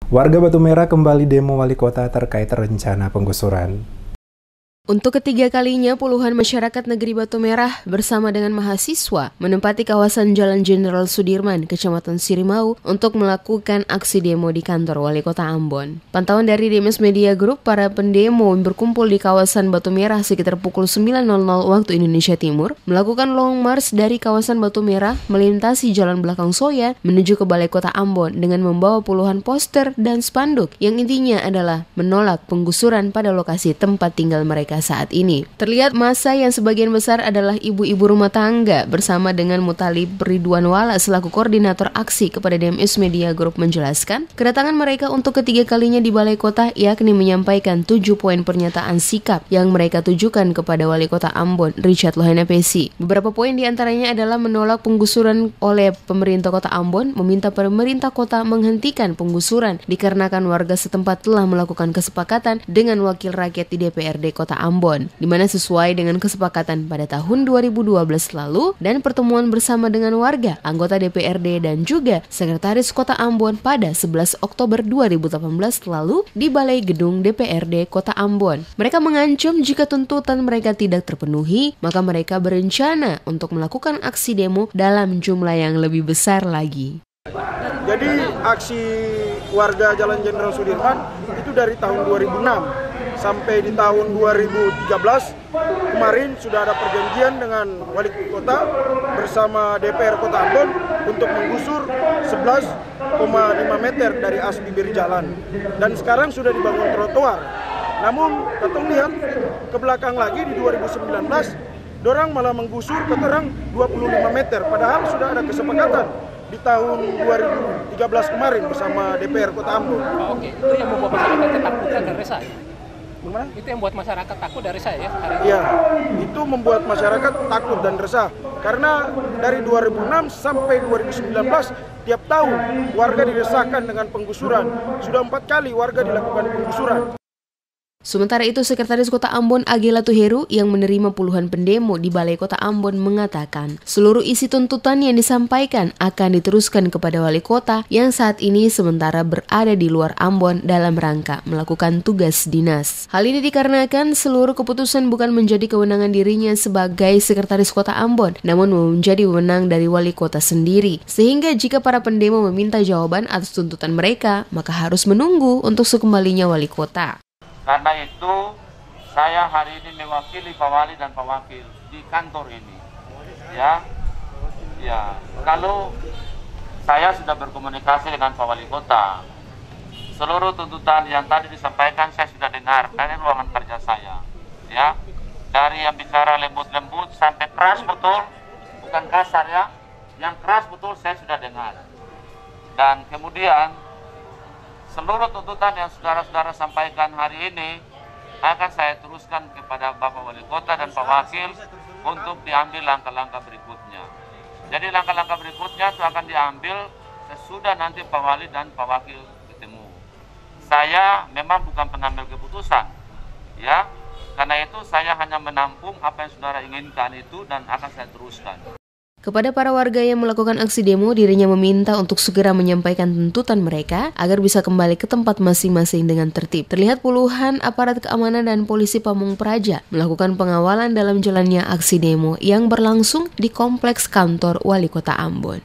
Warga Batu Merah kembali demo wali kota terkait rencana penggusuran. Untuk ketiga kalinya, puluhan masyarakat negeri Batu Merah bersama dengan mahasiswa menempati kawasan Jalan Jenderal Sudirman, Kecamatan Sirimau untuk melakukan aksi demo di kantor Wali Kota Ambon. Pantauan dari DMS Media Group, para pendemo berkumpul di kawasan Batu Merah sekitar pukul 9.00 waktu Indonesia Timur, melakukan long march dari kawasan Batu Merah melintasi Jalan Belakang Soya menuju ke Balai Kota Ambon dengan membawa puluhan poster dan spanduk yang intinya adalah menolak penggusuran pada lokasi tempat tinggal mereka saat ini. Terlihat massa yang sebagian besar adalah ibu-ibu rumah tangga bersama dengan Mutalib Ridwanwala selaku koordinator aksi kepada DMS Media Group menjelaskan, kedatangan mereka untuk ketiga kalinya di Balai Kota yakni menyampaikan 7 poin pernyataan sikap yang mereka tujukan kepada Wali Kota Ambon, Richard Lohana Pesi. Beberapa poin diantaranya adalah menolak penggusuran oleh pemerintah Kota Ambon, meminta pemerintah kota menghentikan penggusuran dikarenakan warga setempat telah melakukan kesepakatan dengan wakil rakyat di DPRD Kota Ambon, di mana sesuai dengan kesepakatan pada tahun 2012 lalu dan pertemuan bersama dengan warga, anggota DPRD dan juga Sekretaris Kota Ambon pada 11 Oktober 2018 lalu di Balai Gedung DPRD Kota Ambon. Mereka mengancam jika tuntutan mereka tidak terpenuhi, maka mereka berencana untuk melakukan aksi demo dalam jumlah yang lebih besar lagi. Jadi aksi warga Jalan Jenderal Sudirman itu dari tahun 2006 sampai di tahun 2013 kemarin sudah ada perjanjian dengan Wali Kota bersama DPR Kota Ambon untuk menggusur 11,5 meter dari as bibir jalan, dan sekarang sudah dibangun trotoar. Namun kita lihat ke belakang lagi di 2019 dorang malah menggusur keterang 25 meter padahal sudah ada kesepakatan di tahun 2013 kemarin bersama DPR Kota Ambon. Oke, itu yang membuat masyarakat ketakutan dan resah. Gimana? Itu yang membuat masyarakat takut dan resah ya? Iya, itu membuat masyarakat takut dan resah karena dari 2006 sampai 2019 tiap tahun warga diresahkan dengan penggusuran. Sudah 4 kali warga dilakukan penggusuran. Sementara itu, Sekretaris Kota Ambon Agela Tuheru yang menerima puluhan pendemo di Balai Kota Ambon mengatakan seluruh isi tuntutan yang disampaikan akan diteruskan kepada Wali Kota yang saat ini sementara berada di luar Ambon dalam rangka melakukan tugas dinas. Hal ini dikarenakan seluruh keputusan bukan menjadi kewenangan dirinya sebagai Sekretaris Kota Ambon, namun menjadi wewenang dari Wali Kota sendiri. Sehingga jika para pendemo meminta jawaban atas tuntutan mereka, maka harus menunggu untuk sekembalinya Wali Kota. Karena itu, saya hari ini mewakili Pak Wali dan Pak Wakil di kantor ini. Ya, kalau saya sudah berkomunikasi dengan Pak Wali Kota, seluruh tuntutan yang tadi disampaikan saya sudah dengar dari ruangan kerja saya. Ya, dari yang bicara lembut-lembut sampai keras betul, bukan kasar ya, yang keras betul saya sudah dengar. Dan kemudian seluruh tuntutan yang saudara-saudara sampaikan hari ini akan saya teruskan kepada Bapak Wali Kota dan Pak Wakil untuk diambil langkah-langkah berikutnya. Jadi langkah-langkah berikutnya itu akan diambil sesudah nanti Pak Wali dan Pak Wakil ketemu. Saya memang bukan pengambil keputusan, ya. Karena itu saya hanya menampung apa yang saudara inginkan itu dan akan saya teruskan. Kepada para warga yang melakukan aksi demo, dirinya meminta untuk segera menyampaikan tuntutan mereka agar bisa kembali ke tempat masing-masing dengan tertib. Terlihat puluhan aparat keamanan dan polisi Pamung Praja melakukan pengawalan dalam jalannya aksi demo yang berlangsung di kompleks kantor Wali Kota Ambon.